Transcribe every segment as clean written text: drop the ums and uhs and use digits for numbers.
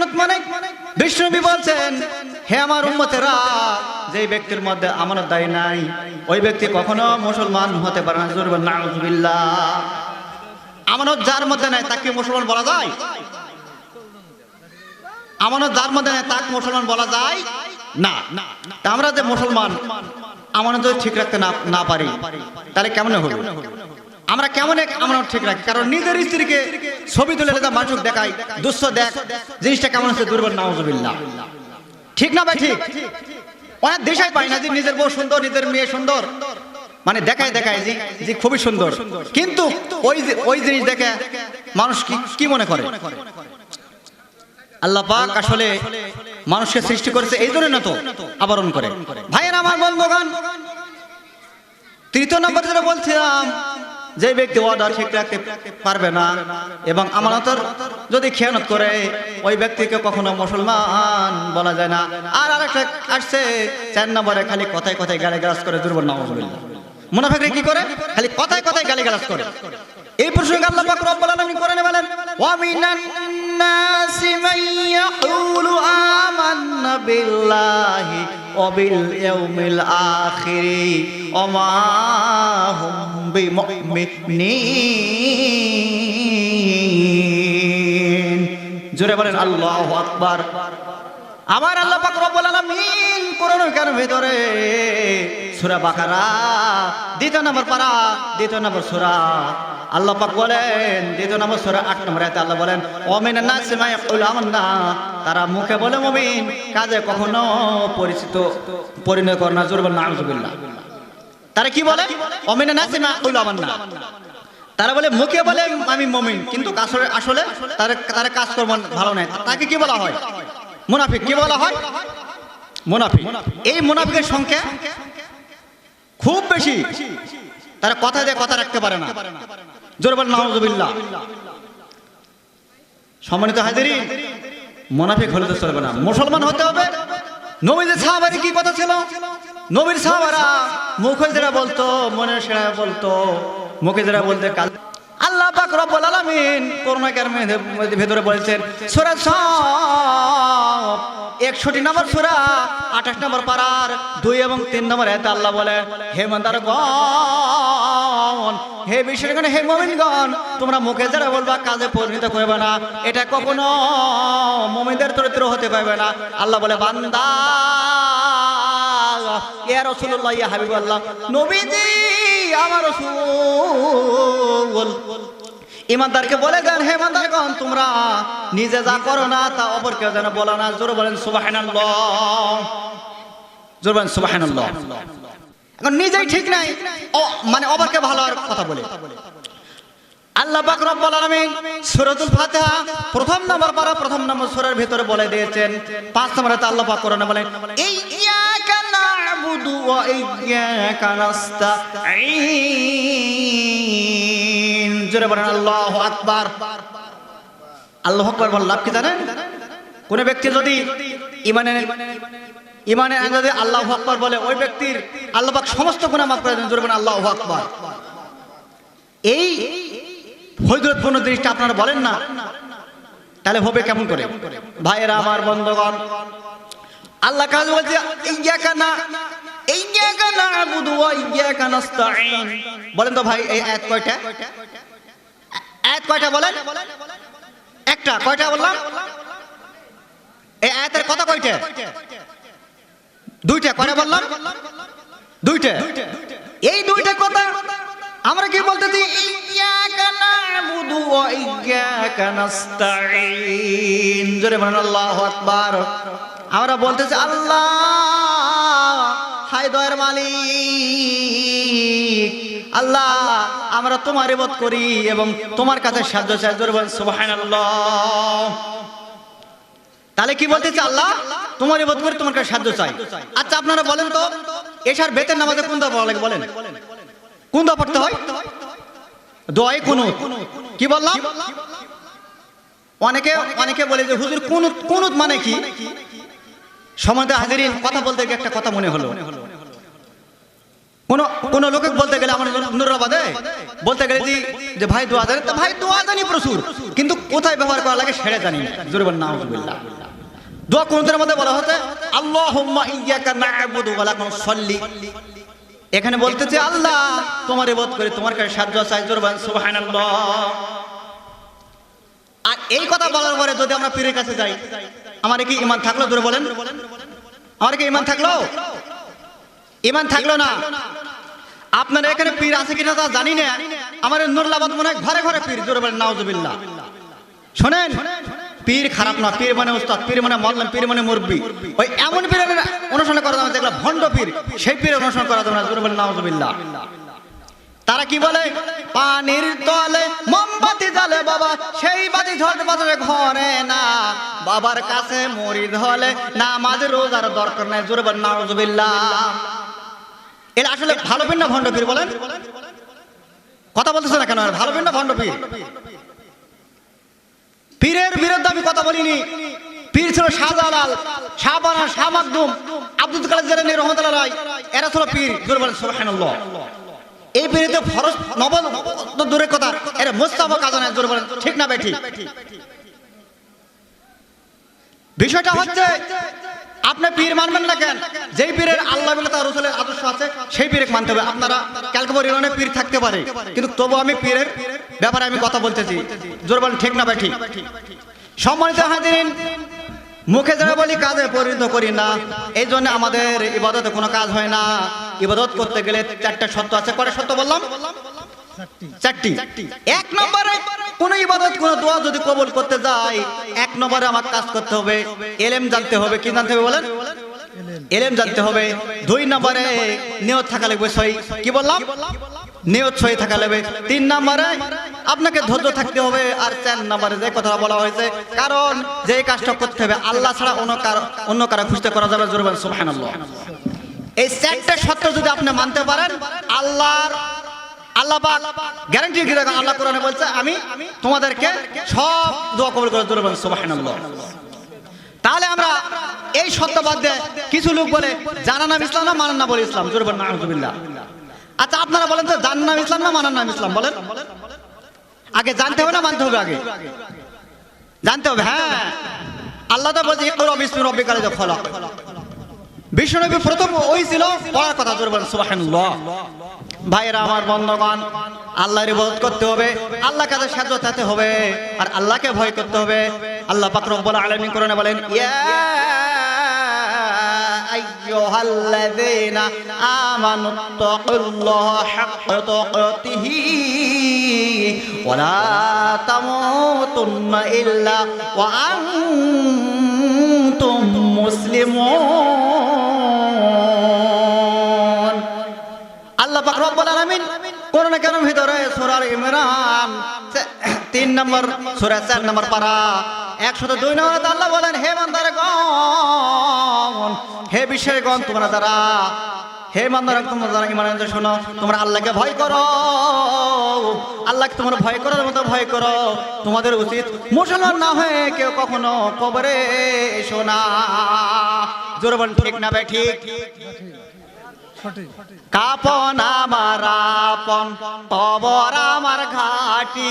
খেয়ানত মানে বিষ্ণু বলছেন, হে আমার উম্মতেরা, যে ব্যক্তির মধ্যে আমানতদারি নাই ওই ব্যক্তি কখনো মুসলমান হতে পারে না। জোরে বলেন নাউযুবিল্লাহ। আমানত যার মধ্যে নাই তাকে মুসলমান বলা যায়? আমানত যার মধ্যে নাই তাকে মুসলমান বলা যায় না। আমরা যে মুসলমান আমানত যদি ঠিক রাখতে না পারি তাহলে কেমন হবে? আমরা কেমন এক আমানত ঠিক রাখি? কারণ নিজের স্ত্রীকে ছবি তুলে মানুষ দেখাই, দুঃস্থ দেখ জিনিসটা কেমন আছে, দুর্বল নাউযুবিল্লাহ। ঠিক না ভাই? ঠিক। অনেক দেশাই পাই না যে নিজের বউ সুন্দর, নিজের মেয়ে সুন্দর, মানে দেখায় যে খুবই সুন্দর, কিন্তু ওই জিনিস দেখে মানুষ কি মনে করে? আল্লাহ পাক আসলে মানুষকে সৃষ্টি করেছে এই জন্য না তো আবরণ করে। ভাইয়ের আমার বন্ধুগণ, তৃতীয় নম্বর যেটা বলছিলাম, যে ব্যক্তি ওয়াদা ঠিক রাখতে পারবে না এবং আমানতের যদি খেয়ানত করে ওই ব্যক্তিকে কখনো মুসলমান বলা যায় না। আর আরেকটা আসছে 4 নম্বরে, খালি কথায় কথায় গালিগালাজ করে। দুর্বল নাউযুবিল্লাহ। মুনাফিকরা কি করে? খালি কথায় কথায় গালিগালাজ করে। এই প্রসঙ্গে আল্লাহ পাক রব্বুল আলামিন কোরআনে বলেন, ওয়া মিনান নাসি মান ইয়াকুলু আমান্না বিল্লাহি ওয়া বিল ইয়াউমিল আখিরি ওয়া মা হুম বিমুমিনিন। জোরে বলেন আল্লাহু আকবার। আমার আল্লাহ পাক রব্বুল আলামিন কোরআনের ভিতরে সূরা বাকারা 2 নম্বর পারা 2 নম্বর সূরা আল্লাহ পাক বলেন, 2 নম্বর সূরা 8 নম্বর আয়াতে আল্লাহ বলেন, ওয়া মিনান নাসি মা ইয়াকুলু আমান্না, তারা মুখে বলে মুমিন, কাজে কখনো পরিণয় করে না। জোরে বলেন নাউযুবিল্লাহ। তারা কি বলে? ওয়া মিনান নাসি মা ইয়াকুলু আমান্না, তারা বলে মুখে বলে আমি মুমিন, কিন্তু আসলে তার কাজকর্ম ভালো নাই। তাকে কি বলা হয়? মুনাফিক। কি বলা হয়? মুনাফিক। এই মুনাফিকের সংখ্যা খুব বেশি। তারা কথা দিয়ে কথা রাখতে পারে না। জোরে বলেন নাউযুবিল্লাহ। সম্মানিত হাজিরিন, মুনাফিক হলে তো চলবে না, মুসলমান হতে হবে। নবীদের সাহাবারে কি কথা ছিল? নবীর সাহাবারা মুখে যেটা বলতো মনে সেটা বলতো, মুখে যেটা বলতে কাজ। আল্লাহ পাক রব্বুল আলামিন কোরআনের কারিমের ভিতরে বলেছেন, সূরা সাফ 61 নম্বর সূরা 28 নম্বর পারার 2 এবং 3 নম্বর আয়াতে আল্লাহ বলেন, হে ইমানদারগণ, হে বিশ্বাসীগণ, হে মুমিনগণ, তোমরা মুখে যারা বলবা কাজে পরিণত করবে না, এটা কখনো মুমিনদের চরিত্র হতে পারবে না। আল্লাহ বলে, বান্দা ইয়া রাসূলুল্লাহ, ইয়া হাবিবাল্লাহ, নবীজি আমার রাসূল, ইমানদারকে বলে দেন, হে ইমানদারগণ, তোমরা নিজে যা করো না তা অপরকে যেন বলো না। জোরে বলেন সুবহানাল্লাহ। জোরে বলেন সুবহানাল্লাহ। এখন নিজেই ঠিক নাই, মানে অপরকে ভালো আর কথা বলে। আল্লাহ পাক রব্বুল আলামিন সূরাতুল ফাতিহা 1 নম্বর পারা 1 নম্বর সূরার ভিতরে বলে দিয়েছেন। 5 নম্বরে আল্লাহ পাক কোরআনে বলেন, ইয়্যাকা না'বুদু ওয়া ইয়্যাকা নাস্তাঈন। জোরে বলেন আল্লাহু আকবার। আল্লাহু আকবার বলার লাভ কি জানেন? কোন ব্যক্তি যদি ইমানে যদি আল্লাহু আকবার বলে, ওই ব্যক্তির আল্লাহ পাক সমস্ত গুনাহ মাফ করে দেন। জোরে বলেন আল্লাহু আকবার। এই ফজিলতপূর্ণ জিনিসটা আপনারা বলেন না, তাহলে হবে কেমন করে? ভাইয়েরা আমার বন্ধুগণ, আল্লাহ কাজ বলছে, ইয়্যাকা না'বুদু ওয়া ইয়্যাকা নাস্তাঈন। বলেন তো ভাই, এই আয়াত কয়টা? আয়াত কয়টা বলেন? একটা। কয়টা বললাম? এই আয়াতের কথা কয়টা? 2টা। কয়টা বললাম? 2টা। এই 2টা কথা আমরা কি বলতেছি? ইয়্যাকা না'বুদু ওয়া ইয়্যাকা নাস্তাঈন। জোরে বলেন আল্লাহু আকবার। আমরা বলতেছি, আল্লাহ হায় দয়ার মালিক, আল্লাহ আমরা তোমার ইবাদত করি এবং তোমার কাছে সাহায্য চাই। জোরে বলেন সুবহানাল্লাহ। তাহলে কি বলতেছি? আল্লাহ তোমার ইবাদত করি, তোমার কাছে সাহায্য চাই। আচ্ছা আপনারা বলেন তো, এশার বেতের নামাজে কোন দোয়া পড়া লাগে? বলেন কোন দোয়া পড়তে হয়? দোয়াই কুনুত। কি বললাম? অনেকে বলে যে হুজুর কুনুত মানে কি? সম্মানিত হাজিরিন, কথা বলতে গিয়ে একটা কথা মনে হলো। কোন লোকে বলতে গেলে আমার নুরাবাদে বলতে গেলে যে ভাই দোয়া জানি, তো ভাই দোয়া জানি প্রচুর, কিন্তু কোথায় ব্যবহার করা লাগে সেটা জানি না। জোরে বলেন নাউজুবিল্লাহ। দোয়া কোনটার মধ্যে বলা হচ্ছে আল্লাহুম্মা ইয়্যাকা না'বুদু ওয়া লাকা নুসাল্লি, এখানে বলতেছে আল্লাহ তোমার ইবাদত করি, তোমার কাছে সাহায্য চাই। জোরে বলেন সুবহানাল্লাহ। আর এই কথা বলার পরে যদি আমরা পীরের কাছে যাই, আমার কি ঈমান থাকলো? জোরে বলেন, আমার কি ঈমান থাকলো? ঈমান থাকলো না। আপনারা এখানে পীর আছে কিনা তা জানি না, আমার নুরুল্লাহবাদ মনে হয় ঘরে ঘরে পীর। জোরে বলেন নাউজুবিল্লাহ। শোনেন, পীর খারাপ না, পীর মানে উস্তাদ, পীর মানে মাওলানা, পীর মানে মুরব্বি। ওই এমন পীরের অনুসরণ করা যাবে যেগুলো ভণ্ড পীর, সেই পীরের অনুসরণ করা যাবে না। জোরে বলেন নাউজুবিল্লাহ। তারা কি বলে? পানির তলে মোমবাতি জ্বালে বাবা, সেই বাতি ঝড় বাজারে ঘরে না, বাবার কাছে মুরিদ হলে নামাজ রোজার দরকার নাই। জোরে বলেন নাউজুবিল্লাহ। এরা আসলে ভালো পীর না ভণ্ড পীর? বলেন, কথা বলতেছে না কেন? ভালো পীর না ভণ্ড পীর? পীরের বিরুদ্ধে আমি কথা বলিনি। পীর ছিল শাহজালাল, শাহবানা, শাহ মাকদুম, আব্দুল কাদের জিলানী রহমাতুল্লাহ আলাইহি, এরা ছিল পীর। জোরে বলেন সুবহানাল্লাহ। এই পীরিতে ফরজ নবল তো দূরের কথা, এরা মুস্তাফা কাজানা। জোরে বলেন ঠিক না বেঠিক? বিষয়টা হচ্ছে আপনি পীর মানবেন না কেন? যেই পীরের আল্লাহ বলে তার রাসূলের আদর্শ আছে সেই পীরে মানতে হবে। আপনারা ক্যালকুলার ইরানে পীর থাকতে পারে, কিন্তু তবু আমি পীরের ব্যাপারে আমি কথা বলতেছি। জোরে বলেন ঠিক না বেঠিক? সম্মানিত হাজিরিন, মুখে যারা বলি কাজে পরিণত করি না, এই জন্য আমাদের ইবাদতে কোনো কাজ হয় না। ইবাদত করতে গেলে চারটা শর্ত আছে। কয়টা শর্ত বললাম? চারটি। এক নম্বরে কোন ইবাদত, কোন দোয়া যদি কবুল করতে যাই, এক নম্বরে আমার কাজ করতে হবে, ইলম জানতে হবে। কি জানতে হবে বলেন? ইলম জানতে হবে। দুই নম্বরে নিয়ত থাকা লাগবে সহি। কি বললাম? নিয়ত সহি থাকা লাগবে। তিন নম্বরে আপনাকে ধৈর্য থাকতে হবে। আর চার নম্বরে যে কথা বলা হয়েছে, কারণ যে কাজটা করতে হবে আল্লাহ ছাড়া অন্য কারো খুশি করা যাবে। জোরে বলেন সুবহানাল্লাহ। এই চারটা শর্ত যদি আপনি মানতে পারেন, আল্লাহ পাক গ্যারান্টি দিয়ে রাখেন। আল্লাহ কোরআনে বলছে আমি তোমাদেরকে সব দোয়া কবুল করে। জোরে বলেন সুবহানাল্লাহ। তাহলে আমরা এই শর্ত বাদ দিয়ে কিছু লোক বলে জানার নাম ইসলাম না মানার নাম বলে ইসলাম। জোরে বলেন নাউজুবিল্লাহ। আচ্ছা আপনারা বলেন তো জানার নাম ইসলাম না মানার নাম ইসলাম? বলেন, আগে জানতে হবে না মানতে হবে? আগে জানতে হবে। হ্যাঁ, আল্লাহ তো বলছে ইকরা বিসমি রাব্বিকাল লাযী খলাক। বিশ্বনবী প্রথম ওই ছিল পড়ার কথা। জোরে বলেন সুবহানাল্লাহ। ভাইরা আমার, বন্ধুগণ, আল্লাহর ইবাদত করতে হবে, আল্লাহর কাছে সাহায্য চাইতে হবে, আর আল্লাহকে ভয় করতে হবে। আল্লাহ পাক রব্বুল আলামিন কোরআনে বলেন, ইয়া আইয়ুহাল্লাযীনা আমানুত্তাকুল্লাহা হাক্কা তুকাতিহি ওয়া লা তামুতুন্না ইল্লা ওয়া আনতুম মুসলিমুন। আল্লাহ পাক রব্বুল আলামিন কোরআনে কারীমের ভিতরে সূরা ইমরান 3 নম্বর সূরা 4 নম্বর পারা 102 নম্বরে আল্লাহ বলেন, হে বান্দারগণ, হে বিশ্বাসীগণ, তোমরা যারা, হে বান্দারা, তোমরা যারা ঈমান আনছো, শোনো, তোমরা আল্লাহকে ভয় করো। আল্লাহকে তোমরা ভয় করার মতো ভয় করো। তোমাদের উচিত মুসলমান না হয়ে কেউ কখনো কবরে এসো না। জোরে বলেন ঠিক না ভাই? ঠিক। কাপন আমার আপন, কবর আমার ঘাটি,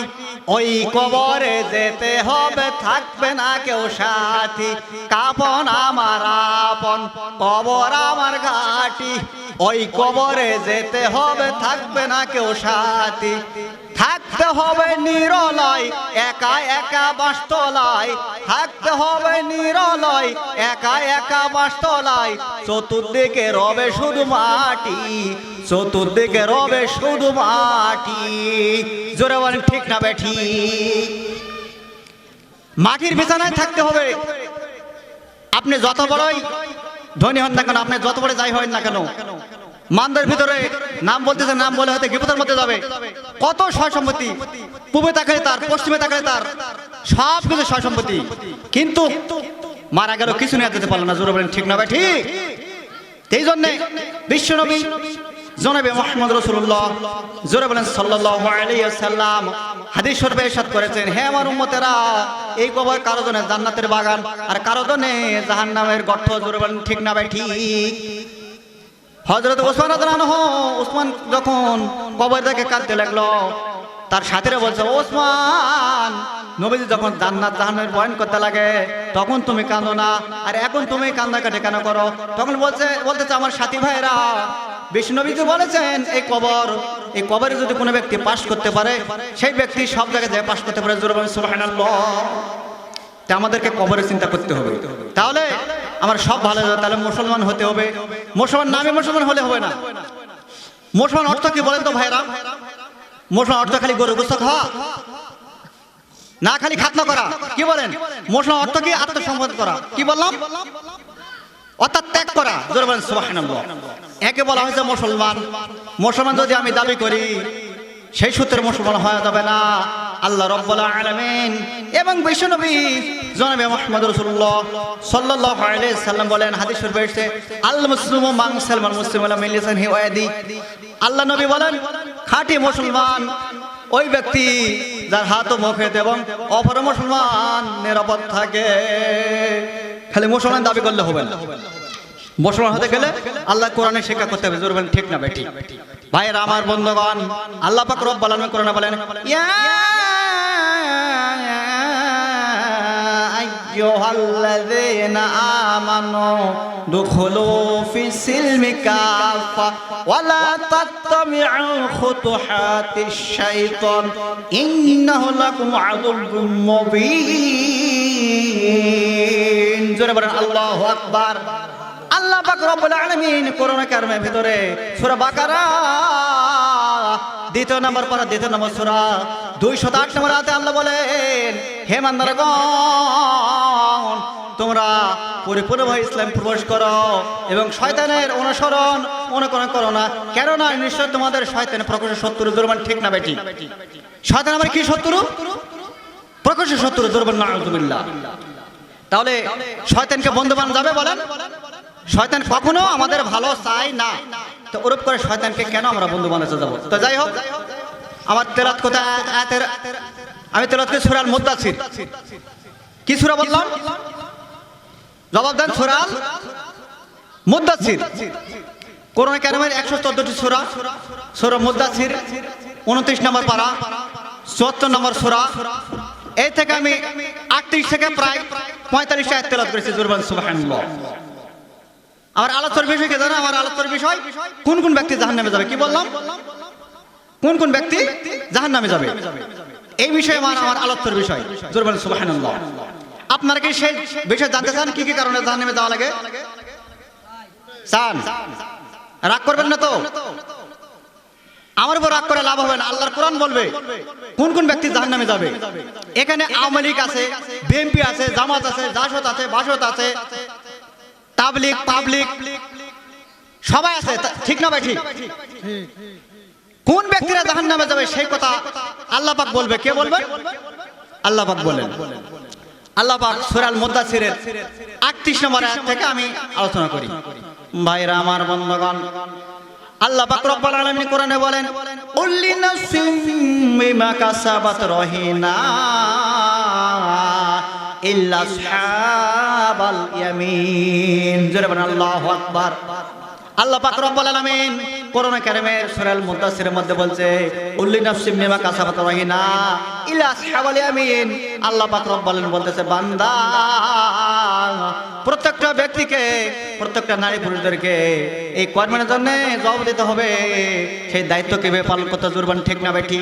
ওই কবরে যেতে হবে, থাকবে না কেউ সাথী। কাপন আমার আপন, কবর আমার ঘাটি, ওই কবরে যেতে হবে, থাকবে না কেউ সাথী। থাকতে হবে নিরলয়, একা একা বাসতলায়, থাকতে হবে নিরলয়, একা একা বাসতলায়। চতুর্দিকে রবে শুধু মাটি, চতুর্দিকে রবে শুধু মাটি। জোরে বলেন ঠিক না বেঠি? মাটির বিছানায় থাকতে হবে। আপনি যত বড়ই ধনী হন না কেন, আপনি যত বড় যাই হন না কেন, মানদের ভিতরে নাম বলতেছে, নাম বলে হয়তো গিবতের মধ্যে যাবে। কত সয় সম্পত্তি, পূবে তাকালে তার, পশ্চিমে তাকালে তার, সব কিছু সয় সম্পত্তি, কিন্তু মারা গেল কিছু নিয়ে যেতে পারলো না। জোরে বলেন ঠিক না ভাই? ঠিক। এই জন্যে বিশ্বনবী জনাবে মুহাম্মদ রাসূলুল্লাহ, জোরে বলেন সাল্লাল্লাহু আলাইহি ওয়াসাল্লাম, হাদিস শরীফে ইরশাদ করেছেন, হে আমার উম্মতেরা, এই কবর কারো জন্য জান্নাতের বাগান, আর কারো জন্য জাহান্নামের গর্ত। জোরে বলেন ঠিক না ভাই? ঠিক। হযরত ওসমান রাদিয়াল্লাহু আনহু, ওসমান যখন কবর থেকে কাঁদতে লাগলো, তার সাথীরা বলছে, ওসমান, নবীজি যখন জান্নাত জাহান্নামের বয়ান করতে লাগে তখন তুমি কাঁদো না, আর এখন তুমি কান্নাকাটি কেন করো? তখন বলতেছে আমার সাথী ভাইরা, বিষ্ণুনবীজি বলেছেন এই কবরে যদি কোনো ব্যক্তি পাশ করতে পারে, সেই ব্যক্তি সব জায়গায় যায় পাশ করতে পারে। জোরে বলেন সুবহানাল্লাহ। তা আমাদেরকে কবরের চিন্তা করতে হবে, তাহলে আমার সব ভালো হবে। তাহলে মুসলমান হতে হবে, মুসলমান নামে মুসলমান হলে হবে না। মুসলমান অর্থ কি বলেন তো ভাইরা? মুসলমান অর্থ খালি গরু গোশত খাওয়া না, খালি খাতনা করা? কি বলেন? মুসলমান অর্থ কি? আত্মসম্পদ করা। কি বললাম? অর্থাৎ ত্যাগ করা। জোরে বলেন সুবহানাল্লাহ। একে বলা হয়েছে মুসলমান। মুসলমান যদি আমি দাবি করি, সেই সূত্রে মুসলমান হওয়া যাবে না। আল্লাহ রাব্বুল আলামিন এবং বিশ্বনবী জনাবে মুহাম্মদ রাসূলুল্লাহ সাল্লাল্লাহু আলাইহি সাল্লাম বলেন, হাদিস শরীফে এসেছে, আল মুসলিমু মান সালামাল মুসলিমুনা মিন লিসানিহি ওয়া ইয়াদিহি। আল্লাহ নবী বলেন, খাঁটি মুসলমান ওই ব্যক্তি যার হাত ও মুখ এবং অপর মুসলমান নিরাপদ থাকে। খালি মুসলমান দাবি করলে হবে না, মুসলমান হতে গেলে আল্লাহ কোরআনে শিক্ষা করতে হবে। জোরে বলেন ঠিক না বেঠিক? ভাইরা আমার বন্ধুগণ, আল্লাহ পাক রব্বুল আলামিন কোরআনে বলেন, ইয়া আইয়ুহাল্লাযীনা আমানু দুখুলু ফিস-সিলমি কাফা ওয়া লা তাত্তাবিউ খুতুহাতিশ শাইতান ইন্নাহু লাকুম আদুউম মুবিন। জোরে বলেন আল্লাহু আকবার। আল্লাহ পাক রব্বুল আলামিন কোরআন কারীমের ভিতরে সূরা বাকারা 2 নম্বর পারা 2 নম্বর সূরা 208 নম্বর আয়াতে আল্লাহ বলেন, হে বান্দারগণ, তোমরা পরিপূর্ণভাবে ইসলাম প্রবেশ করো এবং শয়তানের অনুকরণ করো না, কেননা নিশ্চয় তোমাদের শয়তান প্রকাশ্য শত্রু। দুর্বল ঠিক না বেটি? শয়তান আমার কি শত্রু? প্রকাশ্য শত্রু। দুর্বল নাউযুবিল্লাহ। তাহলে শয়তানকে বন্ধু বানানো যাবে বলেন? শয়তান কখনো আমাদের ভালো চায় না, তো ওরূপ করে শয়তানকে কেন আমরা বন্ধু বানাতে যাব? তো যাই হোক, আমার তেলাওয়াত কথা আমি তেলাওয়াত করি সূরা আল মুদ্দাসির। কি সূরা বললাম? জবাব দেন। সূরা আল মুদ্দাসির কোরআন কারীমের 114টি সূরা। সূরা মুদ্দাসির 29 নম্বর পারা 74 নম্বর সূরা। এই থেকে আমি 38 থেকে প্রায় 45 আয়াত তেলাওয়াত করেছি। জোরে বলেন সুবহানাল্লাহ। আমার আলোচনার বিষয় কি জানেন? আমার আলোচনার বিষয় কোন কোন ব্যক্তি জাহান্নামে যাবে। কি বললাম? কোন কোন ব্যক্তি জাহান্নামে যাবে, এই বিষয়ে আমার আলোচনার বিষয়। জোরে বলেন সুবহানাল্লাহ। আপনারা কি সেই বিষয় জানতে চান? কি কি কারণে জাহান্নামে যাওয়া লাগে? চান? রাগ করবেন না তো? আমার উপর রাগ করে লাভ হবে না। আল্লাহর কোরআন বলবে কোন কোন ব্যক্তি জাহান্নামে যাবে। এখানে আওয়ামী লীগ আছে, বিএনপি আছে, জামাত আছে, জাসদ আছে, বাসদ আছে, তাবলিগ, পাবলিক সবাই আছে, ঠিক না ভাই? ঠিক। কোন ব্যক্তিরা জাহান্নামে যাবে সেই কথা আল্লাহ পাক বলবে। কে বলবেন? আল্লাহ পাক বলেন। আল্লাহ পাক সূরা আল মুদ্দাসিরের 38 নম্বর আয়াত থেকে আমি আলোচনা করি। ভাইরা আমার বন্ধুগণ, আল্লাহ পাক রব্বুল আলামিন কোরআনে বলেন, কুল্লি নাফসিম বিমা কাসাবাত রহিনা ইল্লা আসহাবাল ইয়ামিন। জোরে বলেন আল্লাহু আকবার। আল্লাহ পাক রব্বুল আলামিন কোরআন কারীমের সূরা আল মুদ্দাসিরের মধ্যে বলছে, কুল্লি নাফসিম বিমা কাসাবাত রহিনা ইল্লা আসহাবাল ইয়ামিন। আল্লাহ পাক রব্বুল আলামিন বলতেছে, বান্দা, প্রত্যেকটা ব্যক্তিকে, প্রত্যেকটা নারী পুরুষদেরকে এই কর্মের জন্য জবাব দিতে হবে। সেই দায়িত্ব কিভাবে পালন করতে জুরবান, ঠিক না বেটি?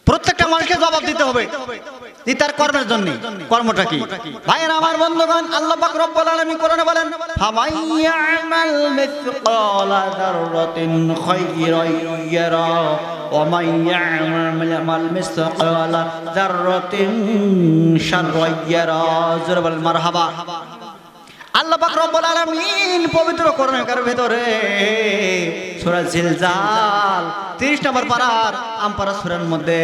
প্রত্যেকটা মানুষকে জবাব দিতে হবে তার কর্মের জন্য। কর্মটা কি ভাইয়েরা আমার বন্ধুগণ? আল্লাহ পাক রব্বুল আলামিন কোরআনে বলেন, ফামাইয়ামাল মিসকালা যাররাতিন খায়রান ইয়ারা ওয়া মাইয়ামাল মিসকালা যাররাতিন শাররান ইয়ারা। জোরে বলেন মারহাবা। আল্লাহ পাক রব্বুল আলামিন পবিত্র কোরআনের ভিতরে সূরা জিলজাল 30 নম্বর পারার আমপারা সূরার মধ্যে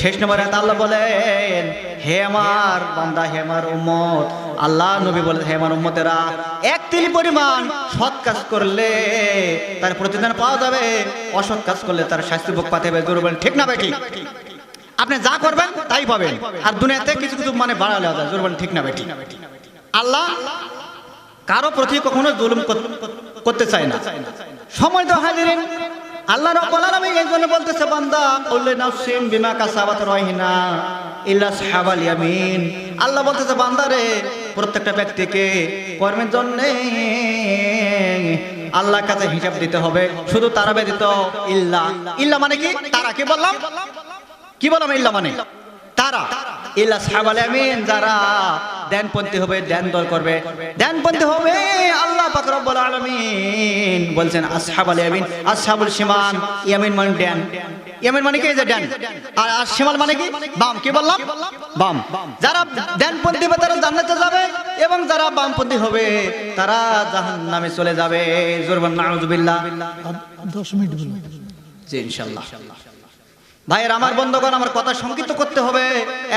6 নম্বর আয়াতে আল্লাহ বলেন, হে আমার বান্দা, হে আমার উম্মত, আল্লাহ নবী বলেন, হে আমার উম্মতেরা, এক তিল পরিমাণ সৎ কাজ করলে তার প্রতিদান পাওয়া যাবে, অসৎ কাজ করলে তার শাস্তি ভোগ পেতে হবে। জোরে বলেন ঠিক না বেটি? আপনি যা করবেন তাই পাবেন, আর দুনিয়াতে কিছু কিছু মানে বাড়ালে জোরে বলেন ঠিক না বেটি? আল্লাহ কারো প্রতি কখনো জুলুম করতে চায় না। সময় তো হাজিরিন, আল্লাহ রাব্বুল আলামিন এই জন্য বলতেছে বান্দা কুল্লু নাফসিন বিমা কাসাবাত রাহিনা ইল্লা আসহাবাল ইয়ামিন। আল্লাহ বলতেছে বান্দারে প্রত্যেকটা ব্যক্তিকে কর্মের জন্য আল্লাহর কাছে হিসাব দিতে হবে, শুধু তারা ব্যতীত। ইল্লা, ইল্লা মানে কি? তারা। কি বললাম? কি বললাম? ইল্লা মানে তারা। ইল্লা আসহাবাল ইয়ামিন, যারা ধ্যানপন্থী হবে, ধ্যান দল করবে, ধ্যানপন্থী হবে। আল্লাহ পাক রব্বুল আলামিন বলছেন আসহাবাল ইয়ামিন, আসহাবুল শিমাল। ইয়ামিন মানে ধ্যান, ইয়ামিন মানে কি? যে ধ্যান। আর শিমাল মানে কি? বাম। কি বললাম? বাম। যারা ধ্যানপন্থী হবে তারা জান্নাতে যাবে, এবং যারা বামপন্থী হবে তারা জাহান্নামে চলে যাবে। জোরবান নাউযুবিল্লাহ। 10 মিনিট বলুন। জি ইনশাআল্লাহ। ভাইয়ের আমার বন্ধুগণ, আমার কথা সংক্ষিপ্ত করতে হবে।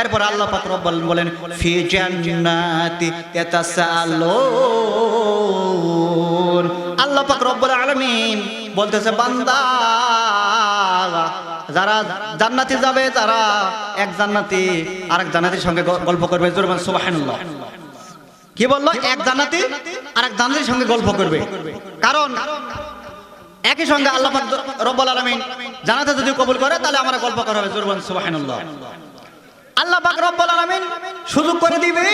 এরপর আল্লাহ পাক রব্বুল বলেন ফি জান্নাতি ইয়াতাসাআলুন। আল্লাহ পাক রব্বুল আলামিন বলতেছে বান্দা যারা জান্নাতে যাবে, তারা এক জান্নাতি আরেক জান্নাতির সঙ্গে গল্প করবে। জোরবান সুবহানাল্লাহ। কি বললো? এক জান্নাতি আরেক জান্নাতির সঙ্গে গল্প করবে। কারণ একই সঙ্গে আল্লাহ পাক রব্বুল আলামিন জান্নাতে যদি কবুল করে তাহলে আমরা গল্প করা হবে। জোরবান সুবহানাল্লাহ। আল্লাহ পাক রব্বুল আলামিন সুযোগ করে দিবে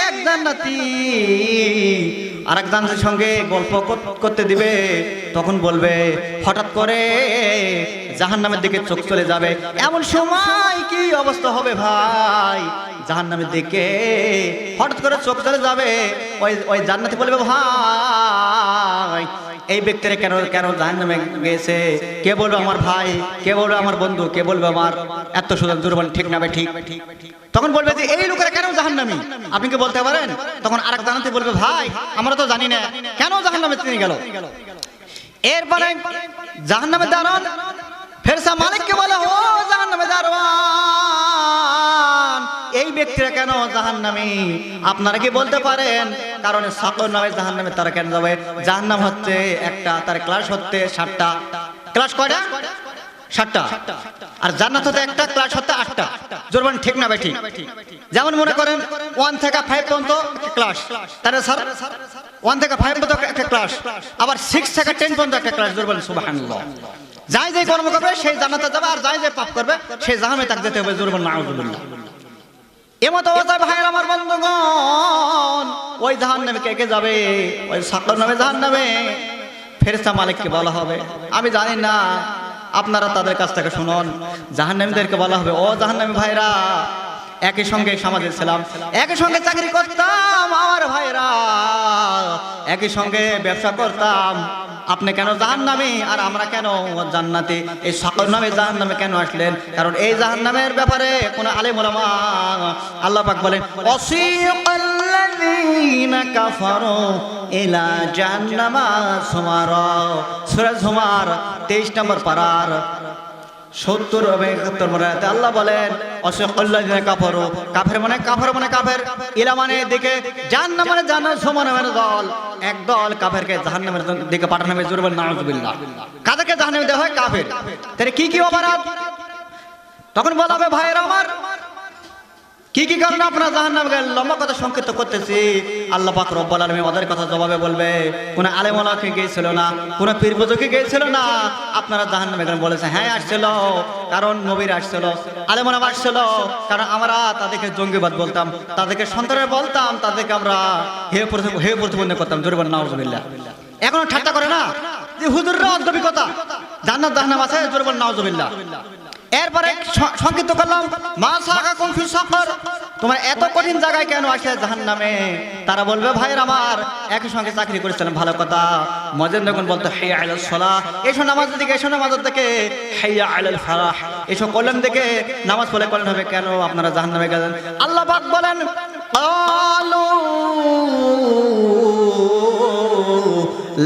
এক জান্নাতি আরেক জান্নাতির সঙ্গে গল্প করতে দিবে। তখন বলবে, হঠাৎ করে জাহান্নামের দিকে চোখ চলে যাবে। এমন সময় কি অবস্থা হবে ভাই? জাহান্নামের দিকে হঠাৎ করে চোখ চলে যাবে। ওই জান্নাতি বলবে, ভাই এই ব্যক্তিরা কেন কেন জাহান্নামে গেছে? কে বলবে আমার ভাই, কে বলবে আমার বন্ধু, কে বলবে আমার এত সুন্দর দুর্বল? ঠিক না ভাই? ঠিক। তখন বলবে যে এই লোকেরা কেন জাহান্নামী, আপনি কি বলতে পারেন? তখন আরেক জান্নাতি বলবে, ভাই আমরা তো জানি না কেন জাহান্নামে তিনি গেল। এরপরে জাহান্নামের দারোয়ান ফেরেশতা মালিককে বলে, ও জাহান্নামের দারোয়ান, এই ব্যক্তিরা কেন জাহান্নামী? আপনারা কি বলতে পারেন? কারণ সাকর নামে জাহান্নামে তারা কেন যাবে? জাহান্নাম হচ্ছে একটা, তার ক্লাস হচ্ছে 7টা। ক্লাস কয়টা? 7টা। আর জান্নাত হতে একটা, ক্লাস হতে 8টা। জোরবান ঠিক না ভাই? ঠিক। যেমন মনে করেন 1 থেকে 5 পর্যন্ত একটা ক্লাস, তাহলে স্যার 1 থেকে 5 পর্যন্ত একটা ক্লাস, আবার 6 থেকে 10 পর্যন্ত একটা ক্লাস। জোরবান সুবহানাল্লাহ। যাই যে কর্ম করবে সেই জান্নাতে যাবে, আর যাই যে পাপ করবে সেই জাহান্নামে তাকে যেতে হবে। জোরবান নাউযুবিল্লাহ। এমত অবস্থায় ভাইয়ের আমার বন্ধুগণ, ওই জাহান্নামে কে কে যাবে? ওই সাকর নামে জাহান্নামে ফেরেশতা মালিককে বলা হবে, আমি জানি না, আপনারা তাদের কাছ থেকে শুনুন। জাহান্নামীদেরকে বলা হবে, ও জাহান্নামী ভাইরা, একই সঙ্গে সমাজে ছিলাম, একই সঙ্গে চাকরি করতাম, আমার ভাইরা একই সঙ্গে ব্যবসা করতাম, আপনি কেন জাহান্নামী আর আমরা কেন জান্নাতি? এই সকল নামে জাহান্নামে কেন আসলেন? কারণ এই জাহান্নামের ব্যাপারে কোন আলেম ওলামা আল্লাহ পাক বলেন ওয়াসিকাল্লাযীনা কাফারু ইলা জাহান্নামা সুমারা। সূরা জুমার 23 নম্বর পারার 70 এবং 71 নম্বর আয়াতে আল্লাহ বলেন ওয়াসিকাল্লাযীনা কাফারু, কাফের মানে কাফের, ইলা মানে দিকে, জাহান্নাম মানে জাহান্নাম, সুমানের দল, এক দল কাফেরকে জাহান্নামের দিকে পাঠানো হবে। জোরে বলেন নাউযুবিল্লাহ। কাদেরকে জাহান্নামে দেওয়া হয়? কাফের। তাহলে কি কি অপরাধ? তখন বলা হবে, ভাইয়েরা আমার, কি কি কারণে আপনারা জাহান্নামে গেলেন? লম্বা কথা সংক্ষিপ্ত করতেছি। আল্লাহ পাক রব্বুল আলামিন ওদের কথা জবাবে বলবে, কোন আলেম ওলামাকে গিয়েছিল না, কোন পীর বুজুর্গকে গিয়েছিল না, আপনারা জাহান্নামে গেলেন। বলেছে হ্যাঁ আসছিল, কারণ নবীর আসছিল, আলেম ওলামা আসছিল, কারণ আমরা তাদেরকে জঙ্গিবাদ বলতাম, তাদেরকে সন্ত্রাস বলতাম, তাদেরকে আমরা হে প্রতিপন্ন করতাম। জোরে বলেন নাউযুবিল্লাহ। এখনো ঠাট্টা করে না যে হুজুররা অদ্ভবিকতা, জান্নাত জাহান্নাম আছে। জোরে বলেন নাউযুবিল্লাহ। এরপরে সংক্ষিপ্ত করলাম, মা সাকাকুম ফি সাকর, তোমার এত কঠিন জায়গায় কেন আসে জাহান্নামে? তারা বলবে, ভাইয়ের আমার, একই সঙ্গে চাকরি করেছিলাম, ভালো কথা। মুয়াজ্জিন যখন বলতো হাইয়া আলাস সালাহ, এসো নামাজের দিকে, এসো নামাজের দিকে, হাইয়া আলাল ফালাহ, এসো কল্যাণ দিকে, নামাজ পড়লে কল্যাণ হবে, কেন আপনারা জাহান্নামে গেলেন? আল্লাহ পাক বলেন ক্বালু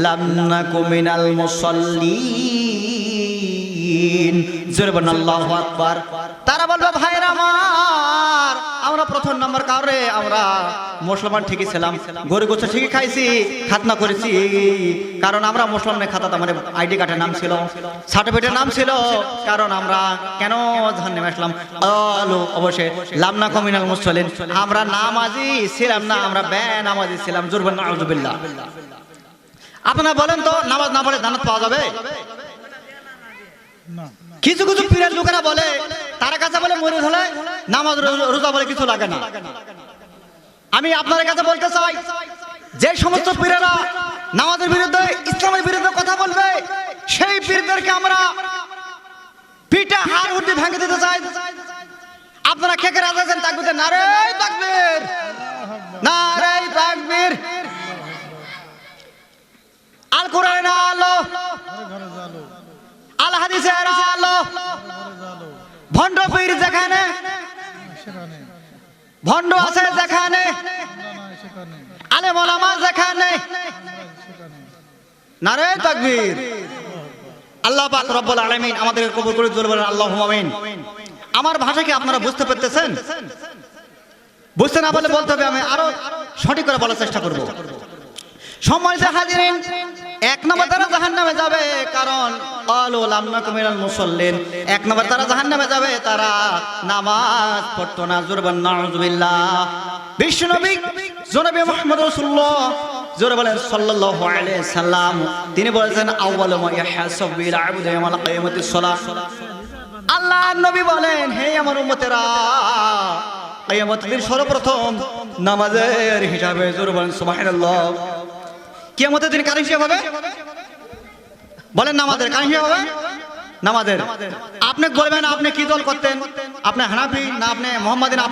লাম নাকু মিনাল মুসাল্লিন। জোরে বলেন আল্লাহু আকবার। তারা বলবে, ভাইরা আমার, আমরা প্রথম নম্বর কারণে আমরা মুসলমান ঠিকই ছিলাম, গরু গোছ ঠিকই খাইছি, খাতনা করেছি, কারণ আমরা মুসলমানের খাতাতে আমাদের আইডি কার্ডের নাম ছিল, সার্টিফিকেটের নাম ছিল, কারণ আমরা কেন জাহান্নামে আসলাম? আলো অবশ্যই লাম নাকু মিনাল মুসাল্লিন, আমরা নামাজি ছিলাম না, আমরা বেনামাজি ছিলাম। জোরে বলেন নাউযুবিল্লাহ। আপনারা বলেন তো নামাজ না পড়ে জান্নাত পাওয়া যাবে? না কিছু কিছু পীরের লোকেরা বলে তার কাছে বলে মরে হলে নামাজ রোজা বলে কিছু লাগে না। আমি আপনাদের কাছে বলতে চাই, যে সমস্ত পীরেরা নামাজের বিরুদ্ধে ইসলামের বিরুদ্ধে কথা বলবে সেই পীরদেরকে আমরা পিঠে হাড় হুড্ডি ভেঙে দিতে চাই। আপনারা কে কে রাজি আছেন তাকবীর? নারে তাকবীর, নারে তাকবীর। আল কোরআনের আলো, ঘরে জালো আল হাদিসের আলো। ঘরে জালো ভণ্ড পীর যেখানে, সেখানে ভণ্ড আছে যেখানে, না সেখানে আলেম ওলামা যেখানে, সেখানে নারে তাকবীর। আল্লাহ পাক রব্বুল আলামিন আমাদেরকে কবুল করে জোরে বলেন আল্লাহুম্মা আমিন। আমার ভাষা কি আপনারা বুঝতে পারতেছেন? বুঝতে না পারলে বলতে হবে, আমি আরো সঠিক করে বলার চেষ্টা করব। সম্মানিত হাজিরিন, এক নম্বর তারা জাহান্নামে যাবে কারণ ক্বালু লাম নাকু মিনাল মুসাল্লিন। এক নম্বর তারা জাহান্নামে যাবে তারা নামাজ পড়তো না। জোরে বলেন নাউযুবিল্লাহ। বিশ্বনবী জনাবে মুহাম্মদ রাসূলুল্লাহ জোরে বলেন সাল্লাল্লাহু আলাইহি সাল্লাম, তিনি বলেছেন আউয়ালু মা ইয়াহসাবু বিল আবদি ইয়াওমাল কিয়ামাতিস সালাহ। আল্লাহর নবী বলেন, হে আমার উম্মতেরা, কিয়ামতের দিন সর্বপ্রথম নামাজের হিসাবে জোরে বলেন সুবহানাল্লাহ। কিয়ামতের দিন কার হিসাব হবে? বলেন নামাজের কার হিসাব হবে? নামাজের। আপনি বলবেন আপনি কি দল করতেন? আপনি হানাফি না আপনি মুহাম্মাদি না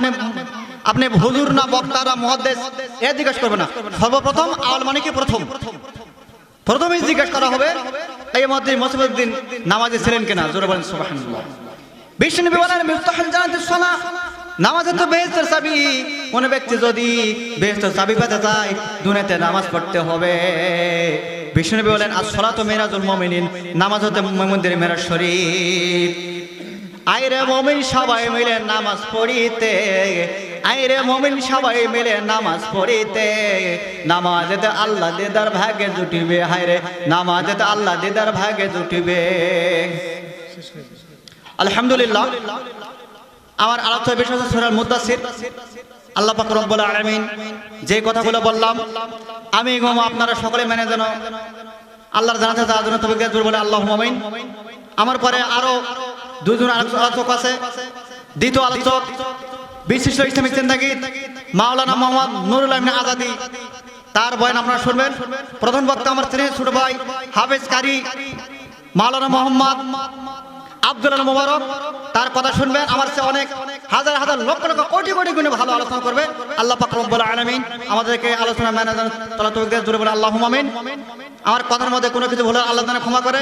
আপনি হুজুর না বক্তা না মুহাদ্দিস? এ জিজ্ঞেস করবে না। সর্বপ্রথম আওয়াল মানে কি? প্রথমেই জিজ্ঞেস করা হবে কিয়ামতের মুসিবতের দিন নামাজে ছিলেন কিনা। জোরে বলেন সুবহানাল্লাহ। বিশ্বনবী বলেন মিফতাহুল জান্নাতিস সালাহ, নামাজ তো বেহেশতের চাবি। কোন ব্যক্তি যদি বেহেশতের চাবি পেতে চায় দুনিয়াতে নামাজ পড়তে হবে। বিশ্বনবী বলেন আস-সালাতু মিরাজুল মুমিনিন, নামাজ হতে মুমিনদের মেরাজ শরীফ। আইরে মুমিন সবাই মিলে নামাজ পড়িতে, আইরে মুমিন সবাই মিলে নামাজ পড়িতে, নামাজেতে আল্লাহ দিদার ভাগে জুটিবে। হায়রে নামাজেতে আল্লাহ দিদার ভাগে জুটিবে। আলহামদুলিল্লাহ, আমার আলোচনার বিষয় হচ্ছে সূরা মুদ্দাসির। আল্লাহ পাক রব্বুল আলামিন যে কথাগুলো বললাম আমি এবং আপনারা সকলে মেনে যেন আল্লাহর জান্নাতে যাওয়ার জন্য তৌফিক দেন। বলে আল্লাহুম্মা আমিন। আমার পরে আরো দুজন আলোচক আছে। দ্বিতীয় আলোচক বিশিষ্ট ইসলামী চিন্তাবিদ মাওলানা মোহাম্মদ নুরুল আমিন আজাদী, তার বয়ান আপনারা শুনবেন। প্রধান বক্তা আমার ছোট ভাই হাফেজ কারি মাওলানা মোহাম্মদ আব্দুল আল মুবারক, তার কথা শুনবেন। আমার চেয়ে অনেক হাজার হাজার লক্ষ লক্ষ কোটি কোটি গুণে ভালো আলোচনা করবে। আল্লাহ পাক রব্বুল আলামিন আমাদেরকে আলোচনা ম্যানেজার তৌফিক দেন। জোরে বলে আল্লাহুম্মা আমিন। আমার কথার মধ্যে কোনো কিছু ভুল হলে আল্লাহ যেন ক্ষমা করে।